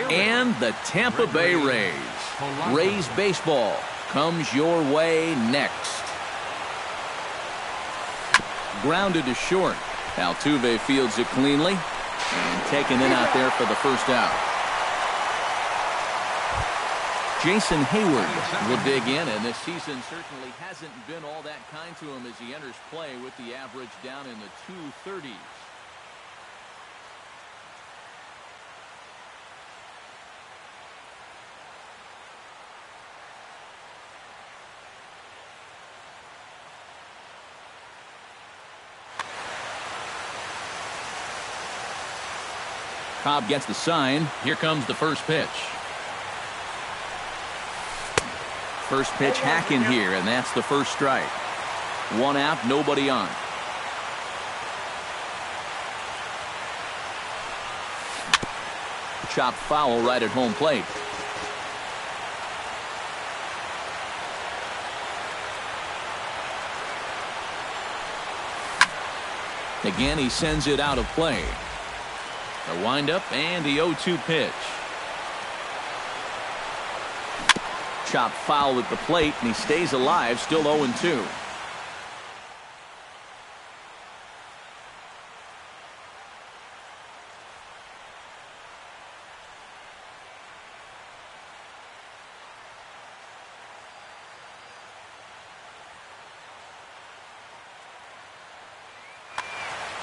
and the Tampa Bay Rays. Rays baseball comes your way next. Grounded to short. Altuve fields it cleanly and taken in out there for the first out. Jason Hayward will dig in, and this season certainly hasn't been all that kind to him as he enters play with the average down in the 230s. Cobb gets the sign. Here comes the first pitch. First pitch hacking here, and that's the first strike. One out, nobody on. Chopped foul right at home plate. Again, he sends it out of play. The windup and the 0-2 pitch. Chopped foul at the plate, and he stays alive, still 0-2.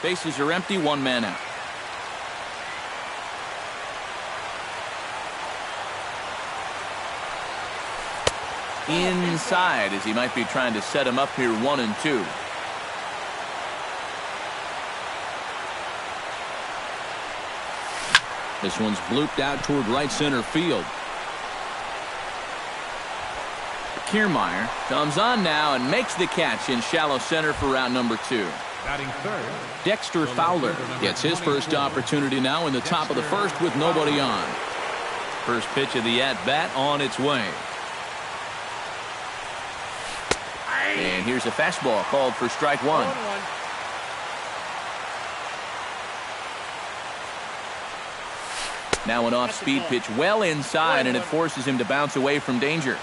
Bases are empty, one man out. Inside, as he might be trying to set him up here 1-2. This one's blooped out toward right center field. Kiermaier comes on now and makes the catch in shallow center for round number 2. Batting third, Dexter Fowler gets his first opportunity now in the top of the first with nobody on. First pitch of the at-bat on its way. And here's a fastball called for strike one. Now an off-speed pitch well inside, and it forces him to bounce away from danger.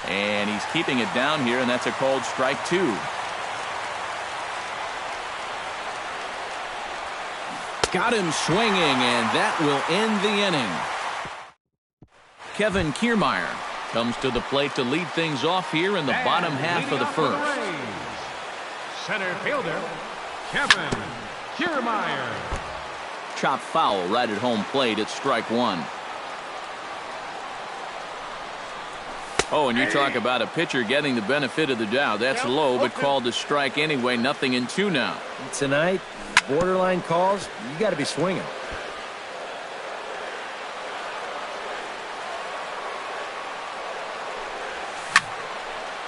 And he's keeping it down here, and that's a called strike 2. Got him swinging, and that will end the inning. Kevin Kiermaier comes to the plate to lead things off here in the bottom half of the first. Center fielder, Kevin Kiermaier. Chopped foul right at home plate at strike 1. Oh, and you talk about a pitcher getting the benefit of the doubt. That's low, but called a strike anyway. 0-2 now. Tonight, borderline calls, you got to be swinging.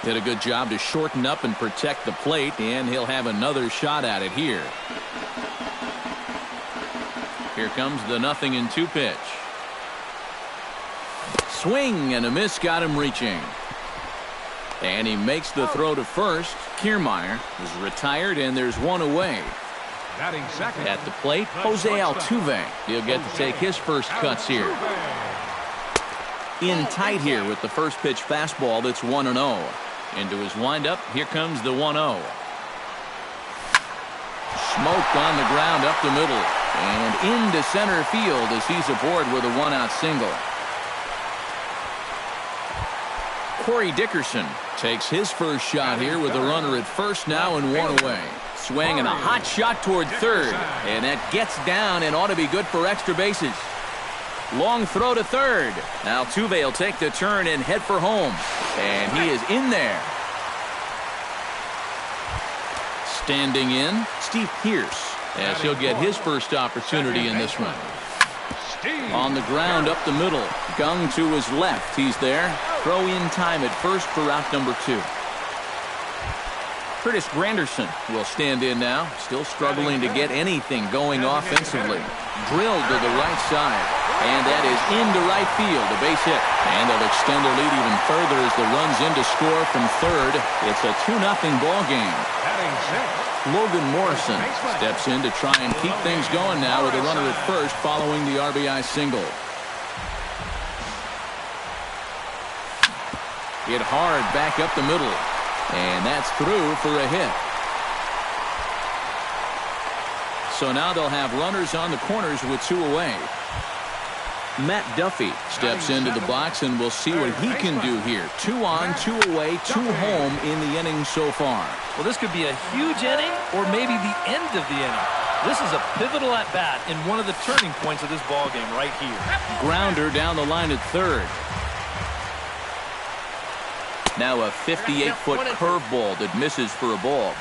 Did a good job to shorten up and protect the plate, and he'll have another shot at it here. Here comes the 0-2 pitch. Swing and a miss got him reaching. And he makes the throw to first. Kiermaier is retired, and there's one away. Batting second. At the plate, Jose Altuve. He'll get to take his first cuts here. In tight here with the first pitch fastball that's 1-0. Into his windup, here comes the 1-0. Smoked on the ground up the middle. And into center field as he's aboard with a one-out single. Corey Dickerson takes his first shot here with a runner at first now and one away. Swing and a hot shot toward third. And that gets down and ought to be good for extra bases. Long throw to third. Altuve will take the turn and head for home. And he is in there. Standing in, Steve Pearce, as he'll get his first opportunity in this one. On the ground up the middle. Gung to his left. He's there. Throw in time at first for out number 2. Curtis Granderson will stand in now, still struggling to get anything going offensively. Drilled to the right side, and that is into right field, a base hit. And they'll extend their lead even further as the run's in to score from third. It's a 2-0 ball game. Batting sixth, Logan Morrison steps in to try and keep things going now with a runner at first following the RBI single. Hit hard back up the middle. And that's through for a hit. So now they'll have runners on the corners with 2 away. Matt Duffy steps into the box, and we'll see what he can do here. 2 on, 2 away, 2 home in the inning so far. Well, this could be a huge inning or maybe the end of the inning. This is a pivotal at-bat in one of the turning points of this ball game right here. Grounder down the line at third. Now a 58-foot curveball that misses for a ball.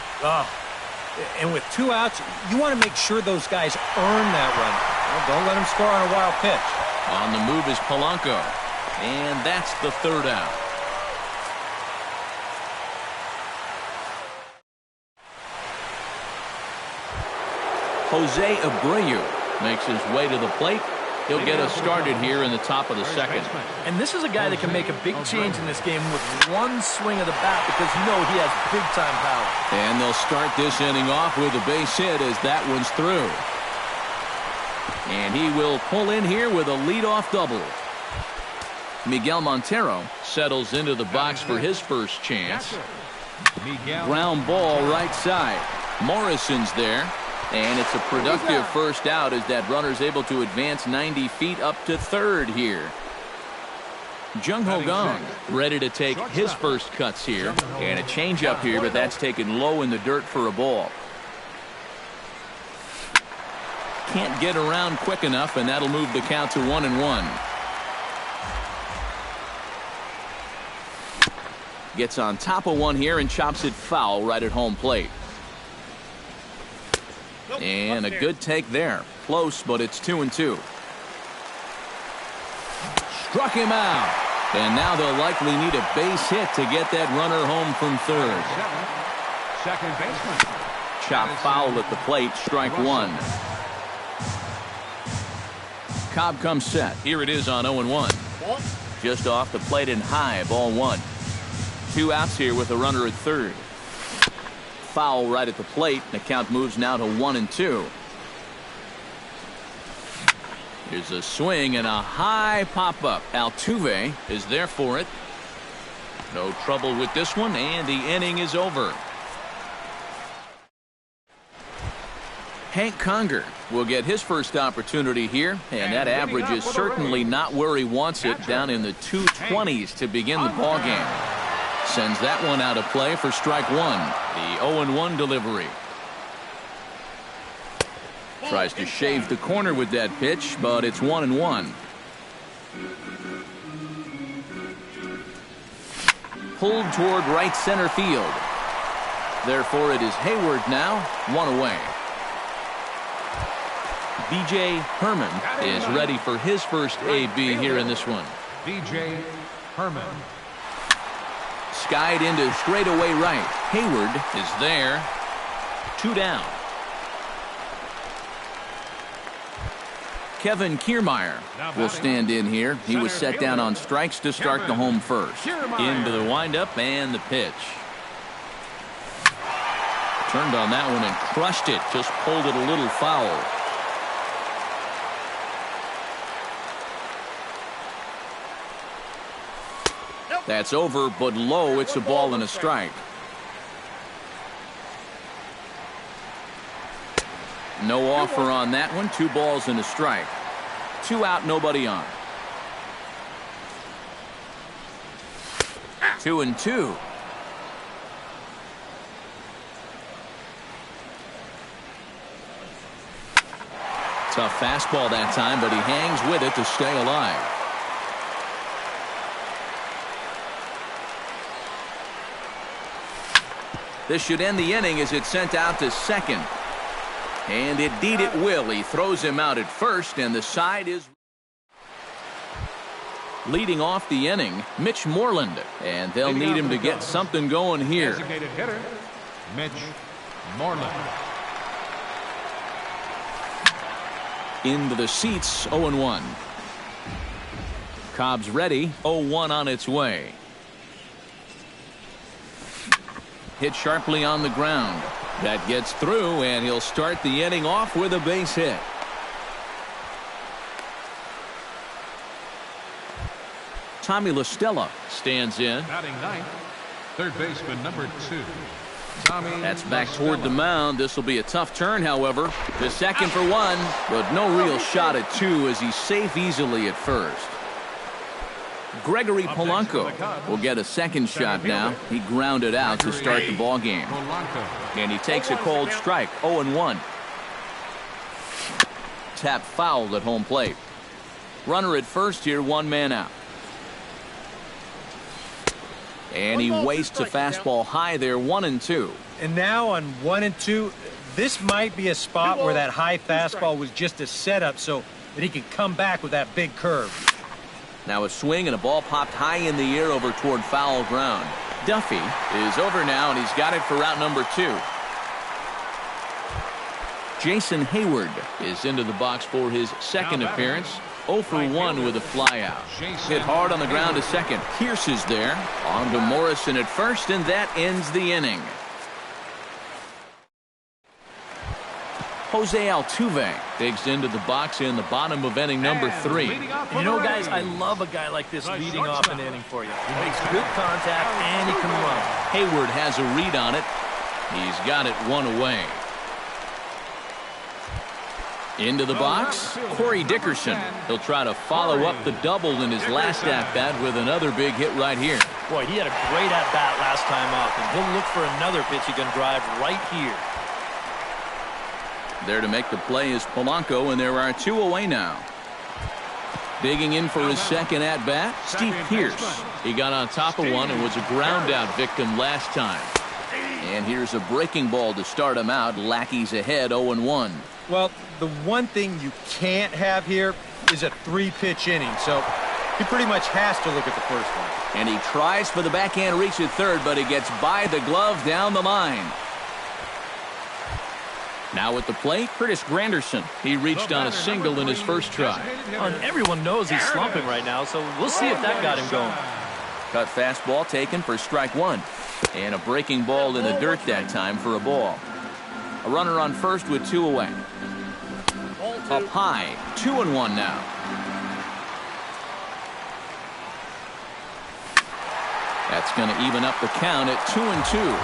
And with 2 outs, you want to make sure those guys earn that run. Well, don't let them score on a wild pitch. On the move is Polanco. And that's the 3rd out. Jose Abreu makes his way to the plate. He'll get us started here in the top of the 2nd. And this is a guy that can make a big change in this game with one swing of the bat because you know he has big-time power. And they'll start this inning off with a base hit as that one's through. And he will pull in here with a leadoff double. Miguel Montero settles into the box for his first chance. Ground ball right side. Morrison's there. And it's a productive first out as that runner's able to advance 90 feet up to third here. Jung Ho Gong ready to take his first cuts here. And a changeup here, but that's taken low in the dirt for a ball. Can't get around quick enough, and that'll move the count to 1-1. Gets on top of one here and chops it foul right at home plate. And a good take there. Close, but it's 2-2. Struck him out. And now they'll likely need a base hit to get that runner home from third. second baseman. Chop foul at the plate, strike 1. Cobb comes set. Here it is on 0-1. Just off the plate and high, ball 1. 2 outs here with a runner at third. Foul right at the plate. The count moves now to 1-2. Here's a swing and a high pop-up. Altuve is there for it. No trouble with this one, and the inning is over. Hank Conger will get his first opportunity here, and that average is certainly not where he wants it, down in the 220s to begin the ballgame. Sends that one out of play for strike 1. The 0-1 delivery. Tries to shave the corner with that pitch, but it's 1-1. Pulled toward right center field. Therefore, it is Hayward now, 1 away. B.J. Herman is ready for his first AB here in this one. B.J. Herman. Skied into straightaway right. Hayward is there. 2 down. Kevin Kiermaier will stand in here. He was set down on strikes to start the home first. Into the windup and the pitch. Turned on that one and crushed it. Just pulled it a little foul. That's over, but low. It's a ball and a strike. No offer on that one. 2 balls and a strike. 2 out, nobody on. 2-2. Tough fastball that time, but he hangs with it to stay alive. This should end the inning as it's sent out to second. And indeed it will. He throws him out at first, and the side is leading off the inning, Mitch Moreland. And they'll need him to get something going here. Designated hitter, Mitch Moreland. Into the seats, 0-1. Cobb's ready, 0-1 on its way. Hit sharply on the ground. That gets through, and he'll start the inning off with a base hit. Tommy LaStella stands in. Batting ninth, third baseman number 2. Tommy That's back LaStella. toward the mound. This will be a tough turn, however. The second for 1, but no real shot at 2 as he's safe easily at first. Gregory Polanco will get a second shot now. He grounded out to start the ball game. Polanco. And he takes a cold strike, 0-1. Tap fouled at home plate. Runner at first here, 1 man out. And he wastes a fastball high there, 1-2. And now on 1-2, this might be a spot where that high fastball was just a setup so that he could come back with that big curve. Now a swing and a ball popped high in the air over toward foul ground. Duffy is over now, and he's got it for route number 2. Jason Hayward is into the box for his second appearance. 0 for 1 with a flyout. Hit hard on the ground to second. Pierce is there. On to Morrison at first, and that ends the inning. Jose Altuve digs into the box in the bottom of inning number 3. And you know, guys, I love a guy like this leading off an inning for you. He makes good contact, and he can run. Hayward has a read on it. He's got it 1 away. Into the box, Corey Dickerson. He'll try to follow up the double in his last at-bat with another big hit right here. Boy, he had a great at-bat last time up, and he'll look for another pitch he can drive right here. There to make the play is Polanco, and there are 2 away now. Digging in for his second at-bat, Steve Pierce. He got on top of one and was a ground-out victim last time. And here's a breaking ball to start him out. Lackey's ahead, 0-1. Well, the one thing you can't have here is a 3-pitch inning, so he pretty much has to look at the first one. And he tries for the backhand reach at third, but he gets by the glove down the line. Now at the plate, Curtis Granderson. He reached on a single in his first try. And everyone knows he's slumping right now, so we'll see if that got him going. Cut fastball taken for strike 1. And a breaking ball in the dirt that time for a ball. A runner on first with 2 away. Up high, 2-1 now. That's going to even up the count at 2-2.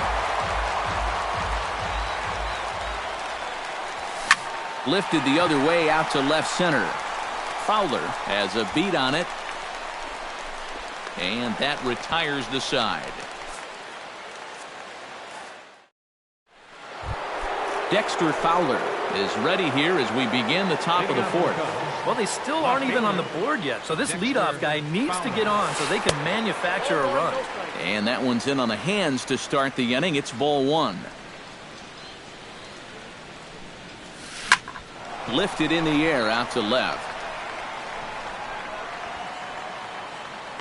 Lifted the other way out to left center. Fowler has a beat on it. And that retires the side. Dexter Fowler is ready here as we begin the top of the 4th. Well, they still aren't even on the board yet, so this leadoff guy needs to get on so they can manufacture a run. And that one's in on the hands to start the inning. It's ball 1. Lifted in the air out to left.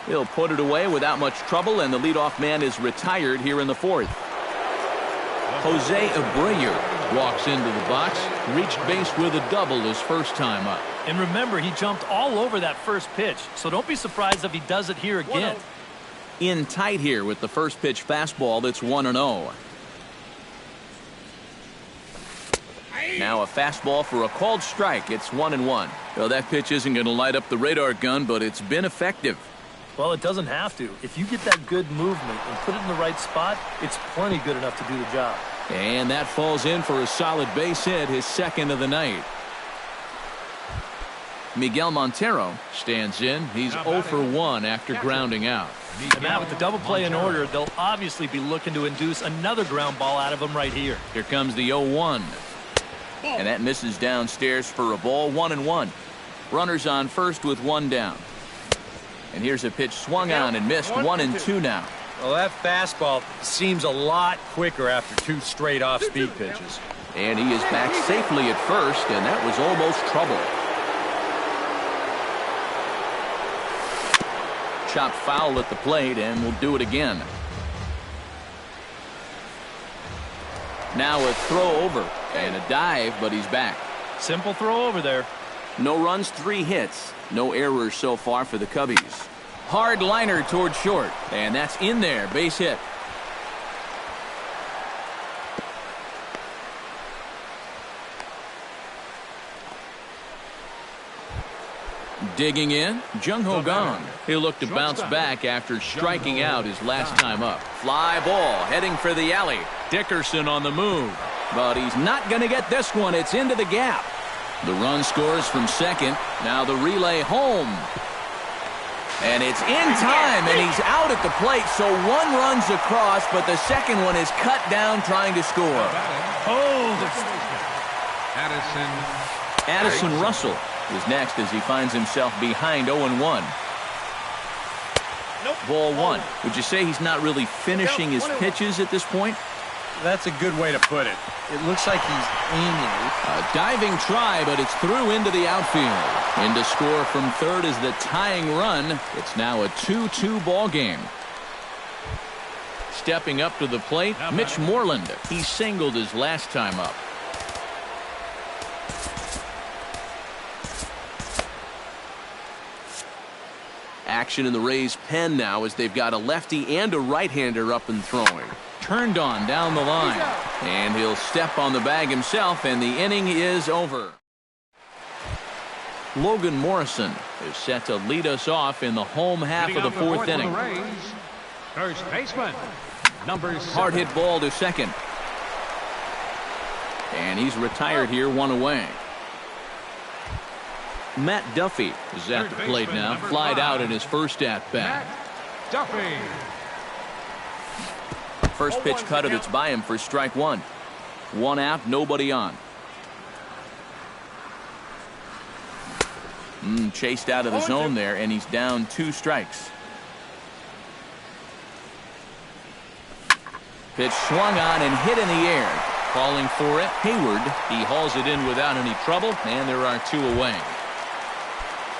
He'll put it away without much trouble, and the leadoff man is retired here in the 4th. Jose Abreu walks into the box, reached base with a double his first time up. And remember, he jumped all over that first pitch, so don't be surprised if he does it here again. In tight here with the first pitch fastball that's 1-0. Now a fastball for a called strike. It's 1-1. Well, that pitch isn't going to light up the radar gun, but it's been effective. Well, it doesn't have to. If you get that good movement and put it in the right spot, it's plenty good enough to do the job. And that falls in for a solid base hit, his second of the night. Miguel Montero stands in. He's 0 for 1 after grounding out. And now with the double play in order, they'll obviously be looking to induce another ground ball out of him right here. Here comes the 0-1. And that misses downstairs for a ball, 1-1. Runners on first with 1 down. And here's a pitch swung on and missed, 1-2 now. Well, that fastball seems a lot quicker after 2 straight off-speed pitches. And he is back safely at first, and that was almost trouble. Chopped foul at the plate, and we'll do it again. Now a throw over and a dive, but he's back. Simple throw over there. No runs, 3 hits. No errors so far for the Cubbies. Hard liner toward short, and that's in there. Base hit. Digging in, Jung-Ho Kang. He'll look to bounce back after striking out his last time up. Fly ball heading for the alley. Dickerson on the move. But he's not going to get this one. It's into the gap. The run scores from second. Now the relay home. And it's in time, and he's out at the plate, so 1 run's across, but the second one is cut down trying to score. Addison Russell is next as he finds himself behind 0-1. Ball 1. Would you say he's not really finishing his pitches at this point? That's a good way to put it. It looks like he's aiming. A diving try, but it's through into the outfield. In to score from third is the tying run. It's now a 2-2 ball game. Stepping up to the plate, Mitch Moreland. He singled his last time up. Action in the Rays' pen now as they've got a lefty and a right-hander up and throwing. Turned on down the line, and he'll step on the bag himself, and the inning is over. Logan Morrison is set to lead us off in the home half of the 4th inning. First baseman, number 7. Hard hit ball to second, and he's retired here, 1 away. Matt Duffy is at the plate now, flied out in his first at-bat. Duffy. First pitch cutter that's by him for strike 1. 1 out, nobody on. Chased out of the zone there, and he's down 2 strikes. Pitch swung on and hit in the air. Calling for it, Hayward. He hauls it in without any trouble, and there are 2 away.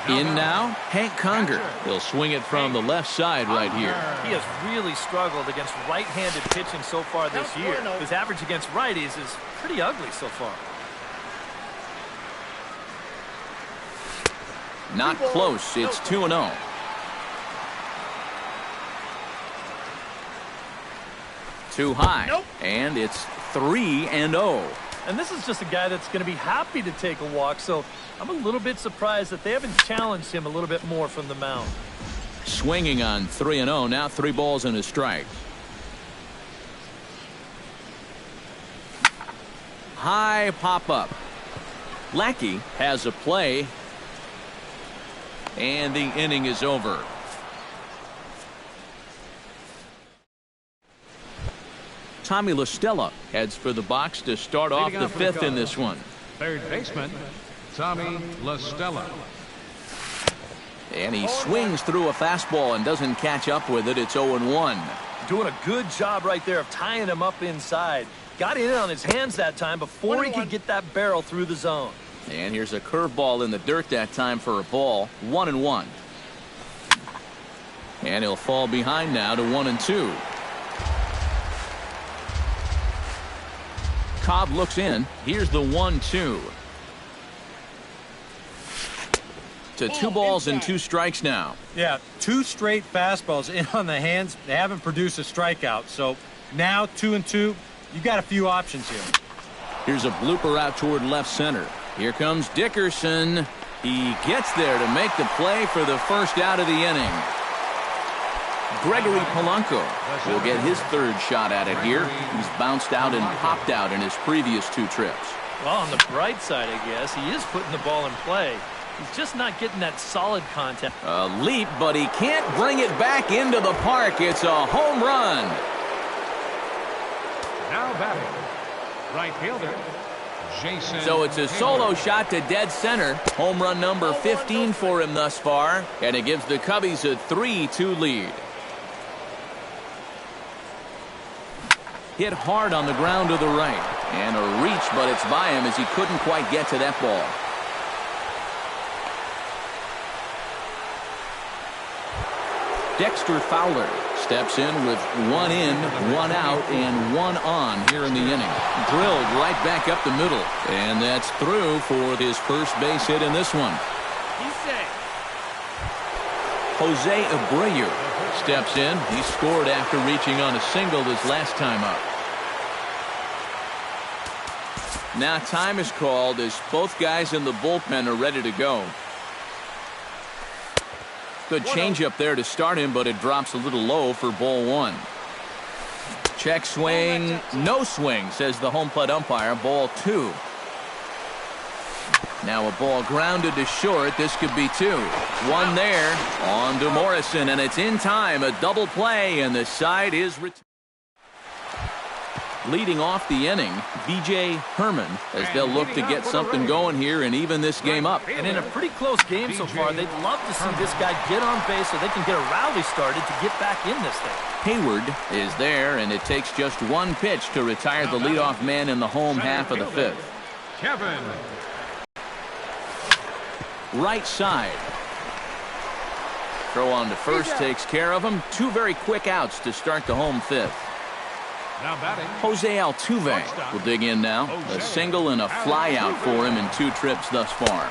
In now, Hank Conger. He'll swing it from the left side right here. He has really struggled against right-handed pitching so far this year. His average against righties is pretty ugly so far. Not close. It's 2-0. Too high. And it's 3-0. And this is just a guy that's going to be happy to take a walk, so I'm a little bit surprised that they haven't challenged him a little bit more from the mound. Swinging on 3-0, now 3 balls and a strike. High pop up. Lackey has a play, and the inning is over. Tommy La Stella heads for the box to start off the 5th in this one. Third baseman, Tommy La Stella. And he swings through a fastball and doesn't catch up with it. It's 0-1. Doing a good job right there of tying him up inside. Got in on his hands that time before he could get that barrel through the zone. And here's a curveball in the dirt that time for a ball. 1-1. And he'll fall behind now to 1-2. Cobb looks in. Here's the 1-2. To 2 balls and 2 strikes now. Yeah, 2 straight fastballs in on the hands. They haven't produced a strikeout. So now 2-2. You got a few options here. Here's a blooper out toward left center. Here comes Dickerson. He gets there to make the play for the first out of the inning. Gregory Polanco will get his 3rd shot at it here. He's bounced out and popped out in his previous 2 trips. Well, on the bright side, I guess, he is putting the ball in play. He's just not getting that solid contact. A leap, but he can't bring it back into the park. It's a home run. Now batting, right fielder, Jason. So it's a solo shot to dead center. Home run number 15 for him thus far. And it gives the Cubbies a 3-2 lead. Hit hard on the ground to the right. And a reach, but it's by him as he couldn't quite get to that ball. Dexter Fowler steps in with 1 in, 1 out, and 1 on here in the inning. Drilled right back up the middle. And that's through for his first base hit in this one. Jose Abreu steps in. He scored after reaching on a single this last time up. Now time is called as both guys in the bullpen are ready to go. Good changeup there to start him, but it drops a little low for ball 1. Check swing, no swing, says the home plate umpire. Ball 2. Now a ball grounded to short. This could be 2. 1 there on to Morrison, and it's in time. A double play, and the side is returned. Leading off the inning, B.J. Herman, as they'll look to get something going here and even this game up. And in a pretty close game so far, they'd love to see this guy get on base so they can get a rally started to get back in this thing. Hayward is there, and it takes just 1 pitch to retire the leadoff man in the home half of the 5th. Kevin. Right side. Throw on to first takes care of him. 2 very quick outs to start the home 5th. Now batting, Jose Altuve will dig in now. A single and a fly out for him in 2 trips thus far.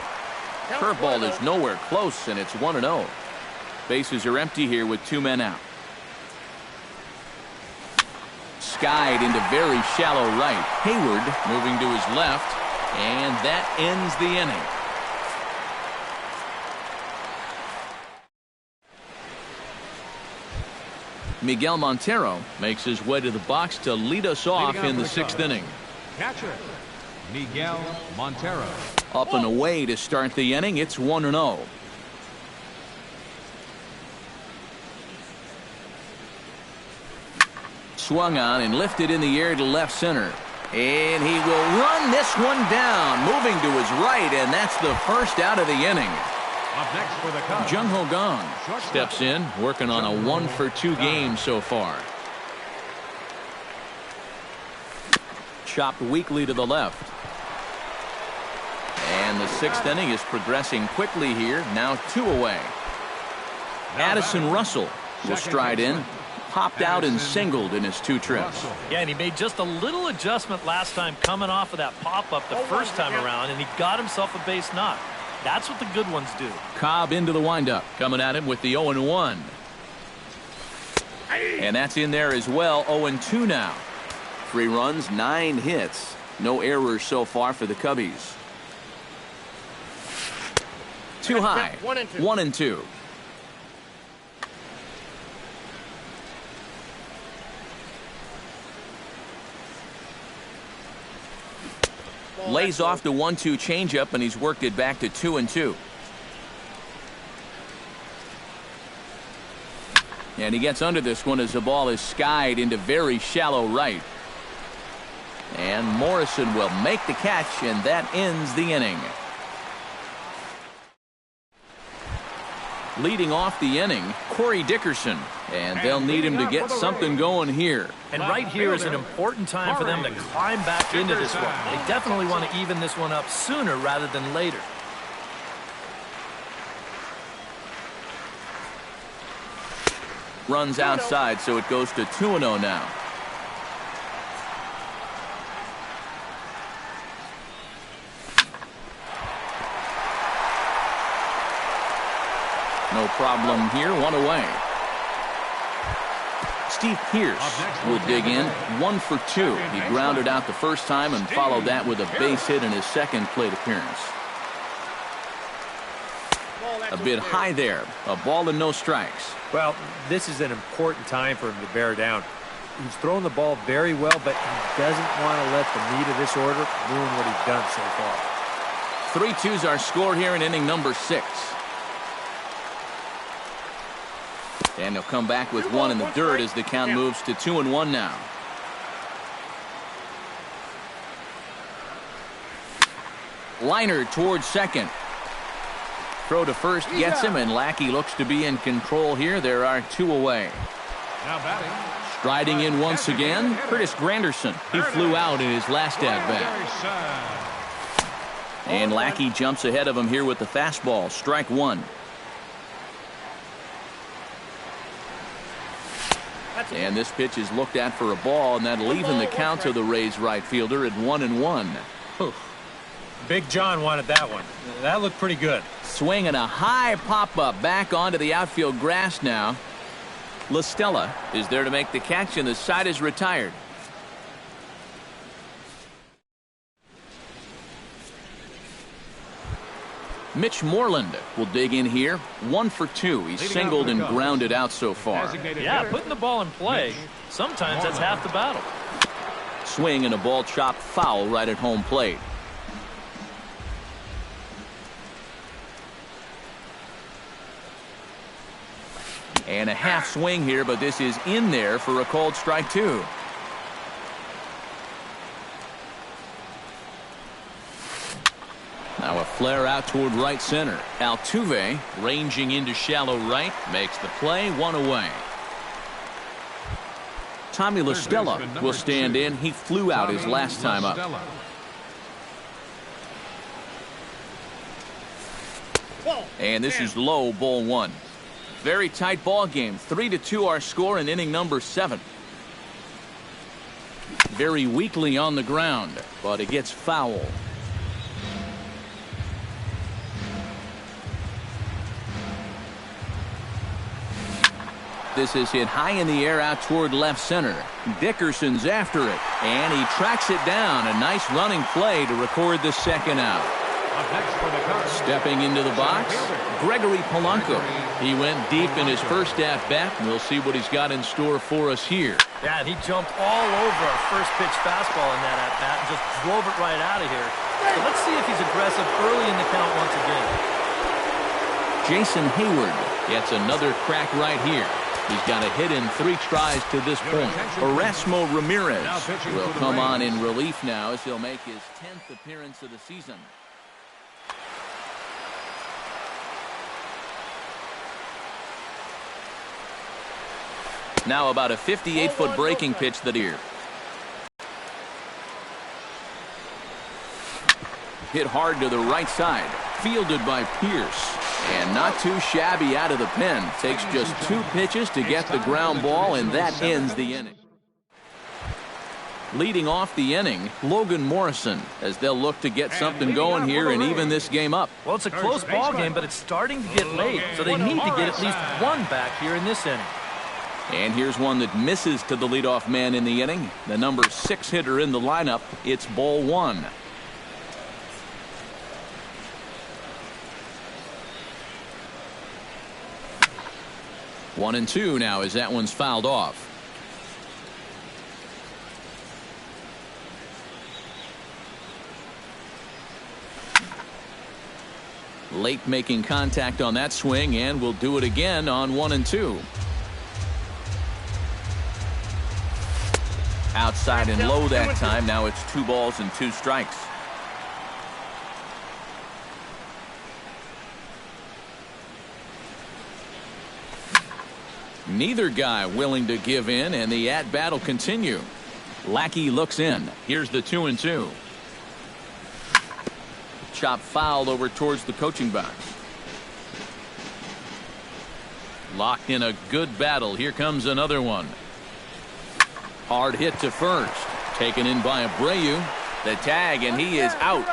Curveball is nowhere close, and it's 1-0. Bases are empty here with 2 men out. Skied into very shallow right. Hayward moving to his left, and that ends the inning. Miguel Montero makes his way to the box to lead us off in the 6th inning. catcher, Miguel Montero. Up and away to start the inning. It's 1-0. Swung on and lifted in the air to left center. And he will run this one down, moving to his right, and that's the first out of the inning. Up next for the Cubs, Jung Ho Kang steps in, working on a 1-for-2 game so far. Chopped weakly to the left. And the 6th inning is progressing quickly here. Now 2 away. Addison Russell will stride in. Popped out and singled in his 2 trips. Yeah, and he made just a little adjustment last time coming off of that pop-up the first time around, and he got himself a base knock. That's what the good ones do. Cobb into the windup, coming at him with the 0-1. And that's in there as well. 0-2 now. 3 runs, 9 hits. No errors so far for the Cubbies. Too high. 1-2. Lays off the 1-2 changeup, and he's worked it back to 2-2. And he gets under this one as the ball is skied into very shallow right. And Morrison will make the catch, and that ends the inning. Leading off the inning, Corey Dickerson, and they'll need him to get something going here. And right here is an important time for them to climb back into this one. They definitely want to even this one up sooner rather than later. Runs outside, so it goes to 2-0 now. No problem here. 1 away. Steve Pearce will dig in. 1 for 2. He grounded out the first time and followed that with a base hit in his 2nd plate appearance. A bit high there. A ball and no strikes. Well, this is an important time for him to bear down. He's thrown the ball very well, but he doesn't want to let the meat of this order ruin what he's done so far. 3-2's our score here in inning number 6. And he'll come back with 1 in the dirt as the count moves to 2-1 now. Liner towards second. Throw to first gets him, and Lackey looks to be in control here. There are 2 away. now batting, Striding in once again, Curtis Granderson. He flew out in his last at-bat. And Lackey jumps ahead of him here with the fastball. Strike 1. And this pitch is looked at for a ball, and that'll even the count to the Rays right fielder at 1-1. Big John wanted that one. That looked pretty good. Swinging a high pop-up back onto the outfield grass now. La Stella is there to make the catch, and the side is retired. Mitch Moreland will dig in here. 1 for 2. He's singled and grounded out so far. Yeah, putting the ball in play, sometimes that's half the battle. Swing and a ball chopped foul right at home plate. And a half swing here, but this is in there for a called strike 2. Now a flare out toward right center. Altuve ranging into shallow right makes the play, 1 away. Tommy La Stella will stand in. He flew out his last time up. And this is low, ball 1. Very tight ball game. 3-2 our score in inning number 7. Very weakly on the ground, but it gets foul. This is hit high in the air out toward left center. Dickerson's after it, and he tracks it down. A nice running play to record the second out. Stepping into the box, Gregory Polanco. He went deep in his first at-bat, and we'll see what he's got in store for us here. Yeah, and he jumped all over our first pitch fastball in that at-bat and just drove it right out of here. So let's see if he's aggressive early in the count once again. Jason Hayward gets another crack right here. He's got a hit in 3 tries to this point. Erasmo Ramirez will come on in relief now as he'll make his 10th appearance of the season. Now about a 58-foot breaking pitch that here. Hit hard to the right side. Fielded by Pierce. And not too shabby out of the pen. Takes just 2 pitches to get the ground ball, and that ends the inning. Leading off the inning, Logan Morrison, as they'll look to get something going here and even this game up. Well, it's a close ball game, but it's starting to get late, so they need to get at least 1 back here in this inning. And here's one that misses to the leadoff man in the inning. The number 6 hitter in the lineup. It's ball 1. One and 2 now as that one's fouled off. Late making contact on that swing, and we'll do it again on 1 and 2. Outside and low that time. Now it's 2 balls and 2 strikes. Neither guy willing to give in, and the at-bat will continue. Lackey looks in. Here's the 2 and 2. Chop fouled over towards the coaching box. Locked in a good battle. Here comes another one. Hard hit to first. Taken in by Abreu. The tag, and he is out.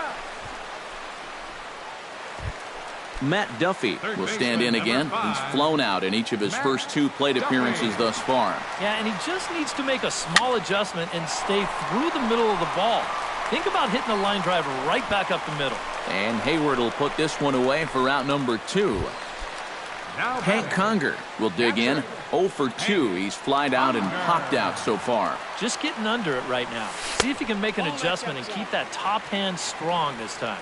Matt Duffy will stand in again. He's flown out in each of his first 2 plate appearances thus far. Yeah, and he just needs to make a small adjustment and stay through the middle of the ball. Think about hitting a line drive right back up the middle. And Hayward will put this one away for out number 2. Hank Conger will dig in. 0 for 2. He's flied out and popped out so far. Just getting under it right now. See if he can make an adjustment and keep that top hand strong this time.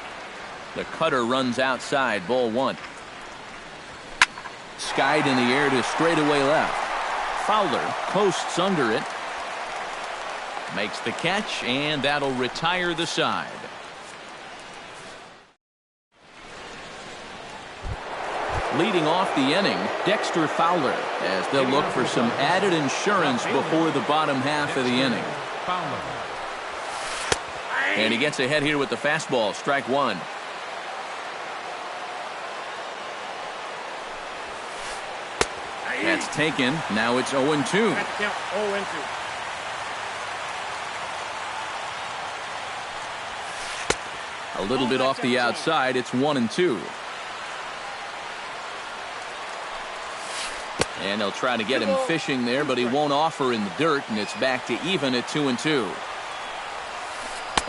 The cutter runs outside, ball 1. Skied in the air to straightaway left. Fowler coasts under it. Makes the catch, and that'll retire the side. Leading off the inning, Dexter Fowler, as they'll look for some added insurance before the bottom half of the inning. And he gets ahead here with the fastball, strike 1. That That's taken. Now it's 0-2. A little bit off the outside. It's 1-2. And they'll try to get him fishing there, but he won't offer in the dirt, and it's back to even at 2-2.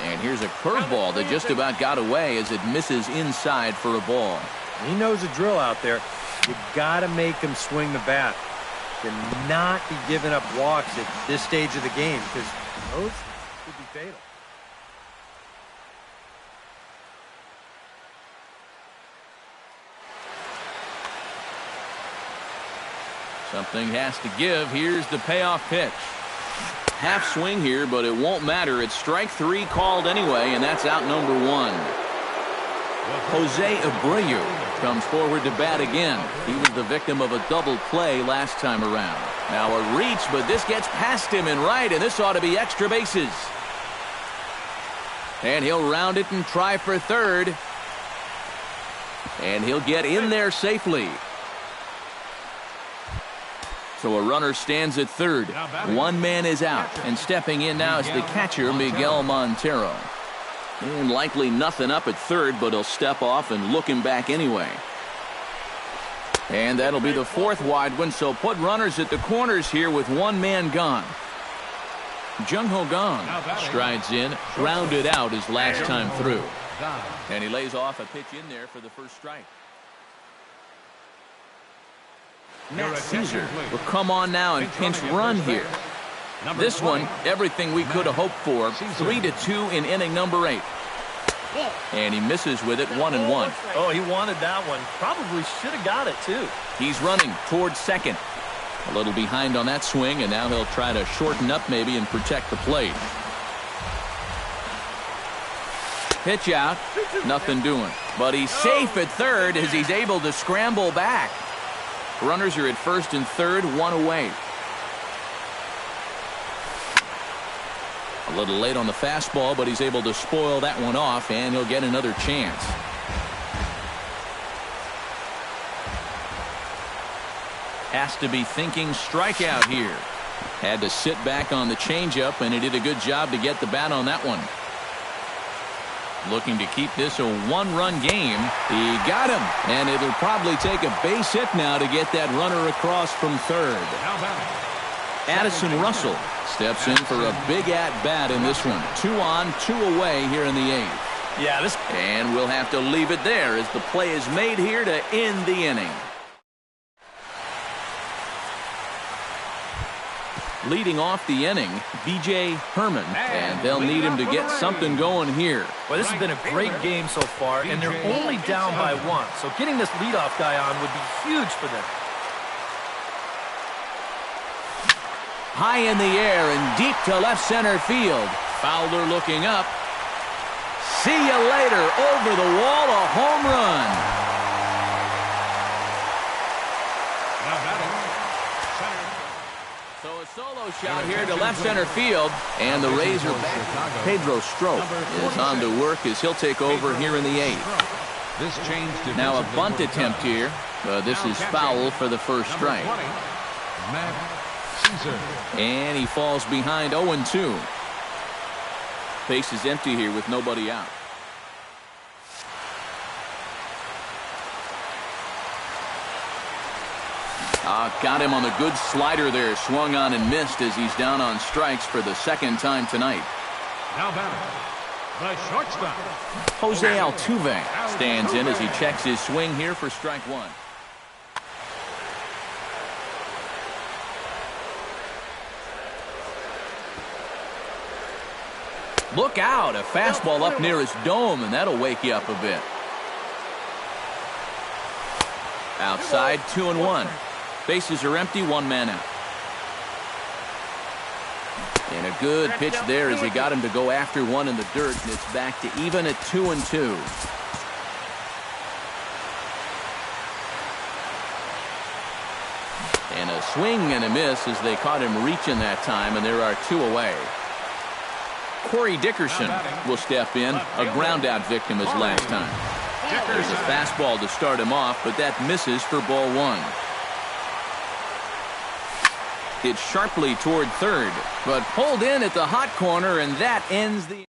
And here's a curveball that just about got away as it misses inside for a ball. He knows the drill out there. You got to make him swing the bat. Cannot be giving up walks at this stage of the game because those could be fatal. Something has to give. Here's the payoff pitch. Half swing here, but it won't matter. It's strike 3 called anyway, and that's out number 1. Jose Abreu comes forward to bat again. He was the victim of a double play last time around. Now a reach, but this gets past him and right, and this ought to be extra bases. And he'll round it and try for third. And he'll get in there safely. So a runner stands at third. One man is out, and stepping in now is the catcher, Miguel Montero. And likely nothing up at third, but he'll step off and look him back anyway. And that'll be the 4th wide one, so put runners at the corners here with one man gone. Jung-Ho Kang strides in, grounded out his last time through. And he lays off a pitch in there for the first strike. Matt Caesar will come on now and pinch run here. This one, everything we could have hoped for. 3-2 in inning number 8. And he misses with it, 1-1. Oh, he wanted that one. Probably should have got it, too. He's running towards second. A little behind on that swing, and now he'll try to shorten up maybe and protect the plate. Pitch out. Nothing doing. But he's safe at third as he's able to scramble back. Runners are at first and third, 1 away. A little late on the fastball, but he's able to spoil that one off, and he'll get another chance. Has to be thinking strikeout here. Had to sit back on the changeup, and he did a good job to get the bat on that one. Looking to keep this a 1-run game. He got him, and it'll probably take a base hit now to get that runner across from third. Addison Russell steps in for a big at-bat in this one. 2 on, 2 away here in the 8th. Yeah, and we'll have to leave it there as the play is made here to end the inning. Leading off the inning, B.J. Herman, and they'll need him to get something going here. Well, this has been a great game so far, and they're only down by 1. So getting this leadoff guy on would be huge for them. High in the air and deep to left center field. Fowler looking up. See you later. Over the wall, a home run. So a solo shot here to left center field, and the Rays are back. Pedro Strop is on to work as he'll take over here in the 8th. Now a bunt attempt here. This is foul for the first strike. And he falls behind 0-2. Base is empty here with nobody out. Got him on the good slider there. Swung on and missed as he's down on strikes for the 2nd time tonight. Now batting, the shortstop. Jose Altuve stands in as he checks his swing here for strike 1. Look out, a fastball up near his dome, and that'll wake you up a bit. Outside, 2-1. Bases are empty, 1 man out. And a good pitch there as he got him to go after one in the dirt, and it's back to even at 2-2. And a swing and a miss as they caught him reaching that time, and there are 2 away. Corey Dickerson will step in, a ground-out victim as last time. There's a fastball to start him off, but that misses for ball 1. Hit sharply toward third, but pulled in at the hot corner, and that ends the...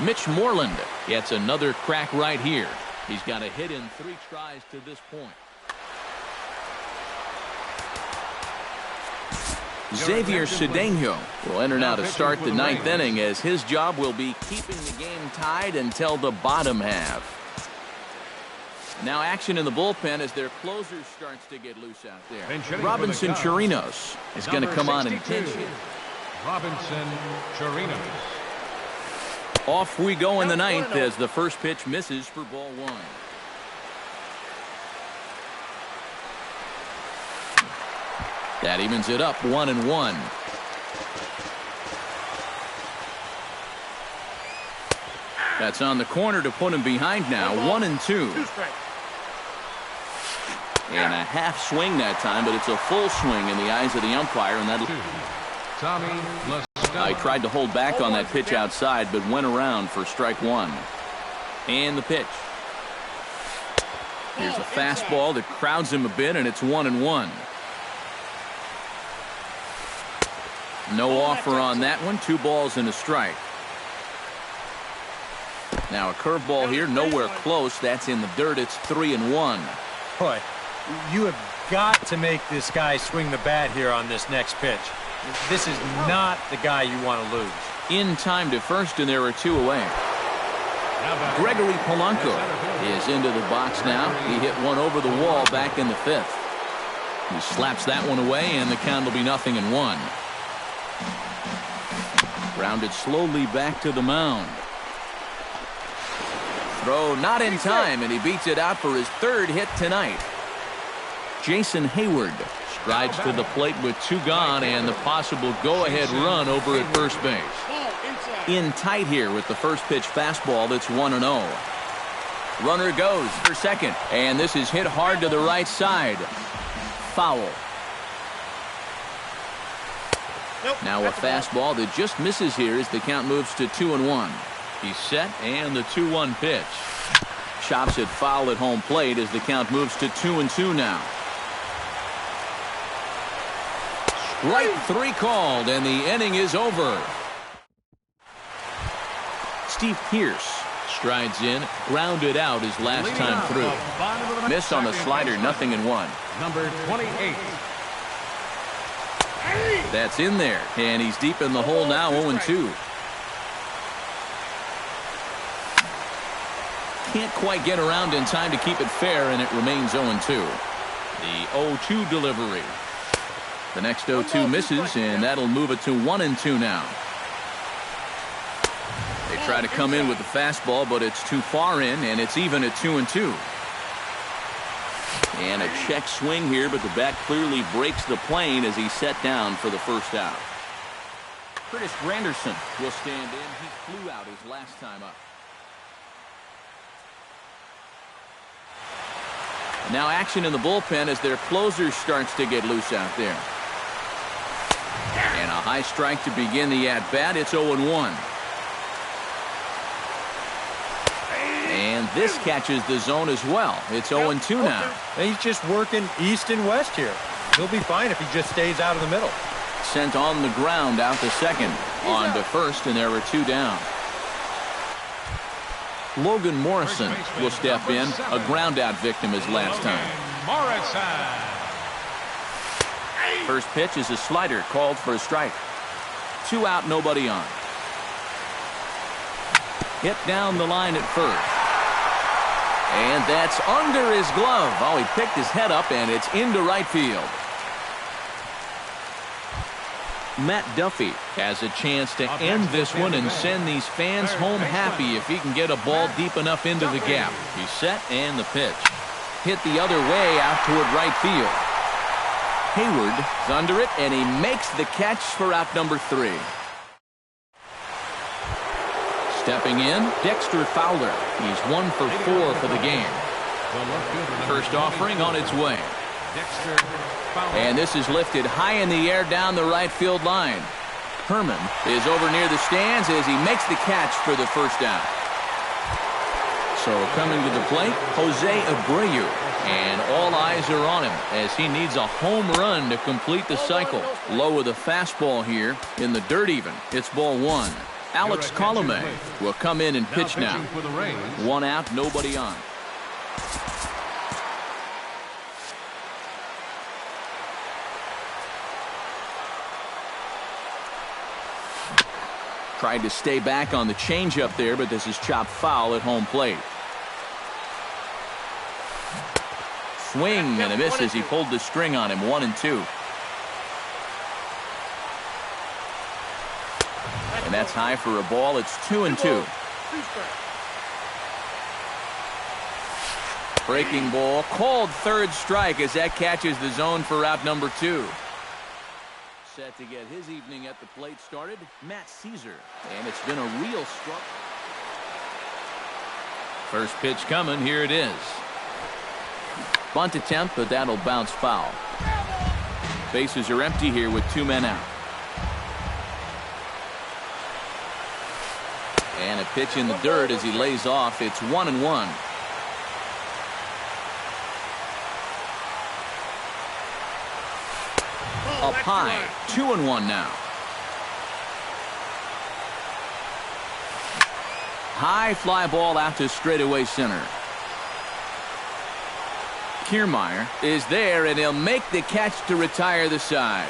Mitch Moreland gets another crack right here. He's got a hit in 3 tries to this point. Xavier Cedeno will enter now to start the 9th inning, as his job will be keeping the game tied until the bottom half. Now action in the bullpen as their closer starts to get loose out there. Robinson Chirinos is going to come on and pinch hit. Robinson Chirinos. Off we go in the 9th as the first pitch misses for ball 1. That evens it up 1-1. That's on the corner to put him behind now. 1-2. And a half swing that time, but it's a full swing in the eyes of the umpire, and that. I tried to hold back on that pitch outside, but went around for strike 1. And the pitch. Here's a fastball that crowds him a bit, and it's 1-1. No offer on that one. 2 balls and a strike. Now a curveball here, nowhere close. That's in the dirt. It's 3-1. Boy, you have got to make this guy swing the bat here on this next pitch. This is not the guy you want to lose. In time to first, and there are 2 away. Gregory Polanco is into the box now. He hit one over the wall back in the 5th. He slaps that one away, and the count will be 0-1. Grounded slowly back to the mound. Throw not in time, and he beats it out for his 3rd hit tonight. Jason Hayward strides to the plate with 2 gone, and the possible go-ahead run over at first base. In tight here with the first pitch fastball that's 1-0. Runner goes for second, and this is hit hard to the right side. Foul. Now a fastball that just misses here as the count moves to 2-1. He's set, and the 2-1 pitch. Chops it foul at home plate as the count moves to 2-2 now. Strike 3 called, and the inning is over. Steve Pearce strides in, grounded out his last time through. Miss on the slider, 0-1. Number 28. That's in there, and he's deep in the hole now, 0-2. Can't quite get around in time to keep it fair, and it remains 0-2. The 0-2 delivery. The next 0-2 misses, and that'll move it to 1-2 now. They try to come in with the fastball, but it's too far in, and it's even at 2-2. And a check swing here, but the bat clearly breaks the plane as he's set down for the first out. Curtis Granderson will stand in. He flew out his last time up. Now action in the bullpen as their closer starts to get loose out there. And a high strike to begin the at-bat. It's 0-1. And this catches the zone as well. It's 0-2 now. He's just working east and west here. He'll be fine if he just stays out of the middle. Sent on the ground out to second. On to first, and there are 2 down. Logan Morrison will step in. A ground-out victim his last time. First pitch is a slider called for a strike. 2 out, nobody on. Hit down the line at first. And that's under his glove. Oh, he picked his head up, and it's into right field. Matt Duffy has a chance to end this one and send these fans home happy if he can get a ball deep enough into the gap. He's set, and the pitch. Hit the other way out toward right field. Hayward is under it, and he makes the catch for out number 3. Stepping in, Dexter Fowler. He's 1 for 4 for the game. First offering on its way. And this is lifted high in the air down the right field line. Herman is over near the stands as he makes the catch for the first down. So coming to the plate, Jose Abreu. And all eyes are on him as he needs a home run to complete the cycle. Low with a fastball here in the dirt even. It's ball one. Alex Colomé will come in and pitch now. 1 out, nobody on. Tried to stay back on the changeup there, but this is chopped foul at home plate. Swing and a miss as he pulled the string on him. 1-2. And that's high for a ball. It's 2-2. Breaking ball called third strike as that catches the zone for out number 2. Set to get his evening at the plate started, Matt Caesar. And it's been a real struggle. First pitch coming. Here it is. Bunt attempt, but that'll bounce foul. Bases are empty here with 2 men out. And a pitch in the dirt as he lays off. It's 1-1. Up high, 2-1 now. High fly ball out to straightaway center. Kiermaier is there, and he'll make the catch to retire the side.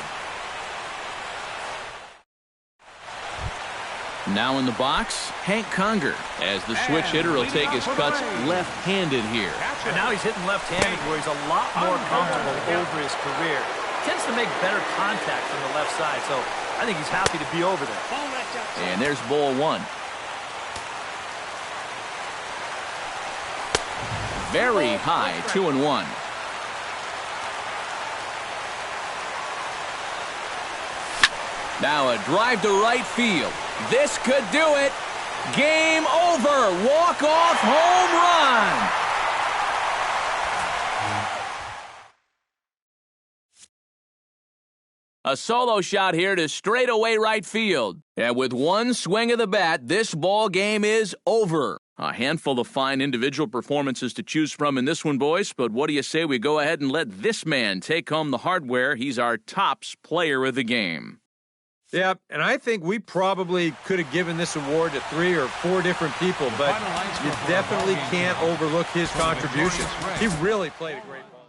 Now in the box, Hank Conger, as the switch hitter will take his cuts left-handed here. And now he's hitting left-handed where he's a lot more comfortable over his career. Tends to make better contact from the left side, so I think he's happy to be over there. And there's ball one. Very high, 2-1. Now a drive to right field. This could do it. Game over. Walk-off home run. A solo shot here to straightaway right field. And with one swing of the bat, this ball game is over. A handful of fine individual performances to choose from in this one, boys. But what do you say we go ahead and let this man take home the hardware? He's our tops player of the game. Yeah, and I think we probably could have given this award to 3 or 4 different people, but you definitely can't overlook his contribution. He really played a great ball.